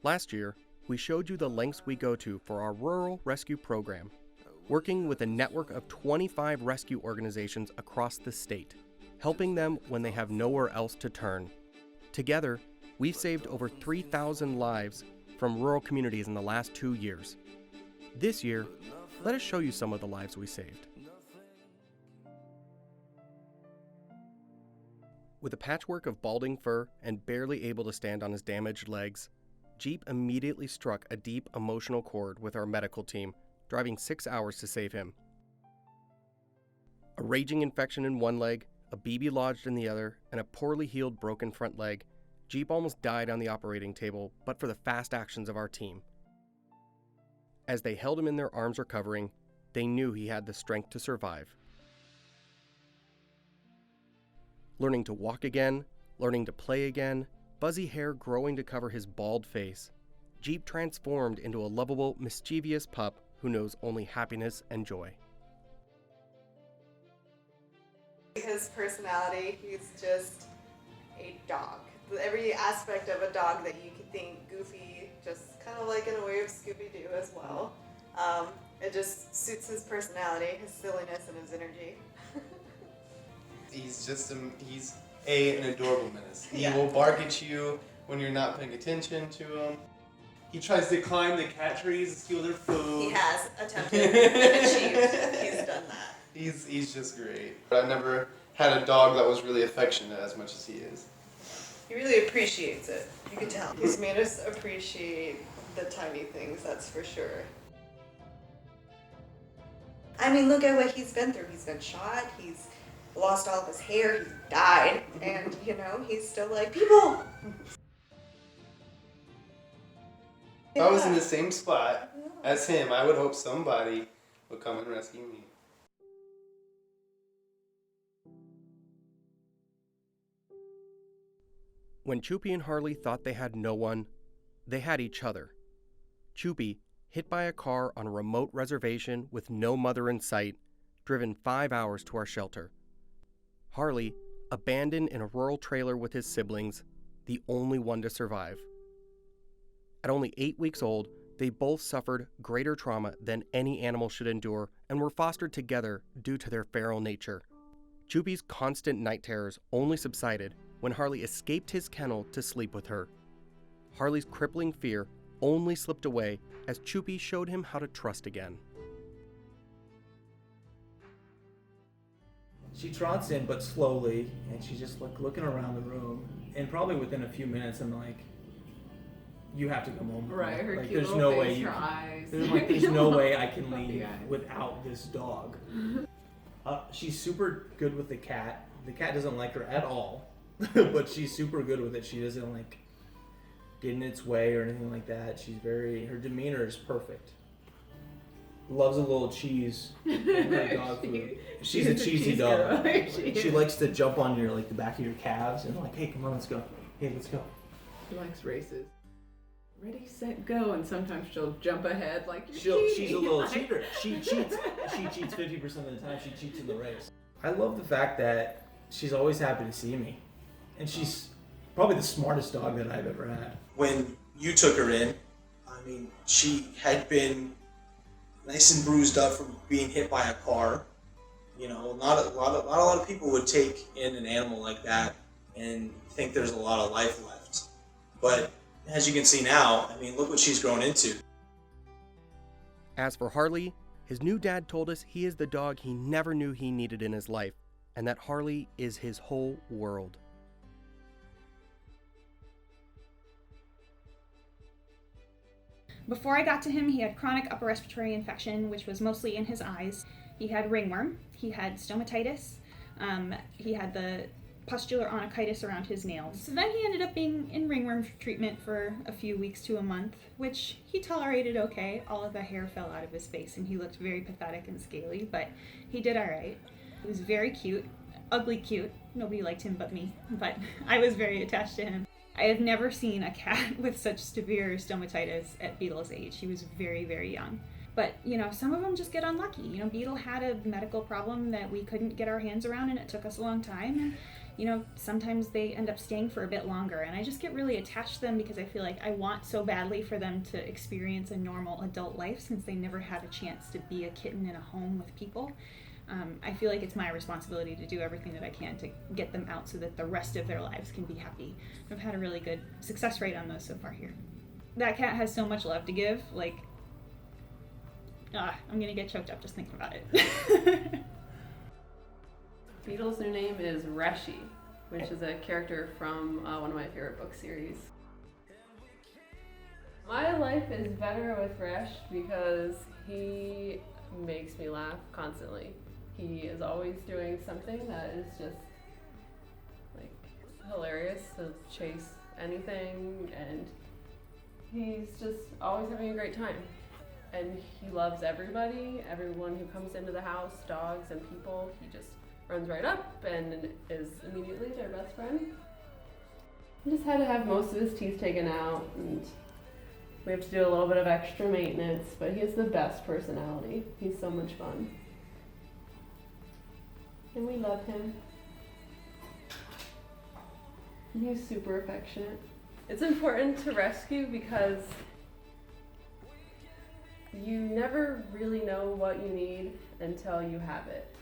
Last year, we showed you the lengths we go to for our rural rescue program, working with a network of 25 rescue organizations across the state, helping them when they have nowhere else to turn. Together, we've saved over 3,000 lives from rural communities in the last 2 years. This year, let us show you some of the lives we saved. With a patchwork of balding fur and barely able to stand on his damaged legs, Jeep immediately struck a deep emotional chord with our medical team, driving 6 hours to save him. A raging infection in one leg, a BB lodged in the other, and a poorly healed broken front leg, Jeep almost died on the operating table, but for the fast actions of our team. As they held him in their arms recovering, they knew he had the strength to survive. Learning to walk again, learning to play again, fuzzy hair growing to cover his bald face, Jeep transformed into a lovable, mischievous pup who knows only happiness and joy. His personality, he's just a dog. Every aspect of a dog that you could think, goofy, just kind of like in a way of Scooby-Doo as well. It just suits his personality, his silliness, and his energy. He's an adorable menace. He will bark at you when you're not paying attention to him. He tries to climb the cat trees and steal their food. He has attempted and achieved. He's done that. He's just great. I've never had a dog that was really affectionate as much as he is. He really appreciates it. You can tell. He's made us appreciate the tiny things, that's for sure. I mean, look at what he's been through. He's been shot, he's lost all of his hair, he's died, and, he's still like, people! If I was in the same spot as him, I would hope somebody would come and rescue me. When Chupie and Harley thought they had no one, they had each other. Chupie, hit by a car on a remote reservation with no mother in sight, driven 5 hours to our shelter. Harley, abandoned in a rural trailer with his siblings, the only one to survive. At only 8 weeks old, they both suffered greater trauma than any animal should endure and were fostered together due to their feral nature. Chupie's constant night terrors only subsided when Harley escaped his kennel to sleep with her. Harley's crippling fear only slipped away as Chupie showed him how to trust again. She trots in, but slowly, and she's just looking around the room. And probably within a few minutes, I'm like, "You have to come home." Right, her cute there's little no face, way her eyes. There's no way I can leave without this dog. She's super good with the cat. The cat doesn't like her at all, but she's super good with it. She doesn't like get in its way or anything like that. Her demeanor is perfect. Loves a little cheese in her dog food. She's a cheesy dog. She likes to jump on the back of your calves and hey, come on, let's go. Hey, let's go. She likes races. Ready, set, go, and sometimes she'll jump ahead she's a little cheater. She cheats 50% of the time. She cheats in the race. I love the fact that she's always happy to see me, and she's probably the smartest dog that I've ever had. When you took her in, she had been nice and bruised up from being hit by a car. Not a lot of people would take in an animal like that and think there's a lot of life left. But as you can see now, look what she's grown into. As for Harley, his new dad told us he is the dog he never knew he needed in his life, and that Harley is his whole world. Before I got to him, he had chronic upper respiratory infection, which was mostly in his eyes. He had ringworm, he had stomatitis, he had the pustular onychitis around his nails. So then he ended up being in ringworm treatment for a few weeks to a month, which he tolerated okay. All of the hair fell out of his face and he looked very pathetic and scaly, but he did all right. He was very cute, ugly cute. Nobody liked him but me, but I was very attached to him. I have never seen a cat with such severe stomatitis at Beetal's age. He was very, very young. But, some of them just get unlucky. Beetal had a medical problem that we couldn't get our hands around, and it took us a long time. sometimes they end up staying for a bit longer, and I just get really attached to them because I feel like I want so badly for them to experience a normal adult life since they never had a chance to be a kitten in a home with people. I feel like it's my responsibility to do everything that I can to get them out so that the rest of their lives can be happy. I've had a really good success rate on those so far here. That cat has so much love to give, I'm gonna get choked up just thinking about it. Beetal's new name is Reshi, which is a character from one of my favorite book series. My life is better with Resh because he makes me laugh constantly. He is always doing something that is just hilarious to chase anything, and he's just always having a great time. And he loves everybody, everyone who comes into the house, dogs and people. He just runs right up and is immediately their best friend. He just had to have most of his teeth taken out, and we have to do a little bit of extra maintenance, but he has the best personality. He's so much fun. And we love him. And he's super affectionate. It's important to rescue because you never really know what you need until you have it.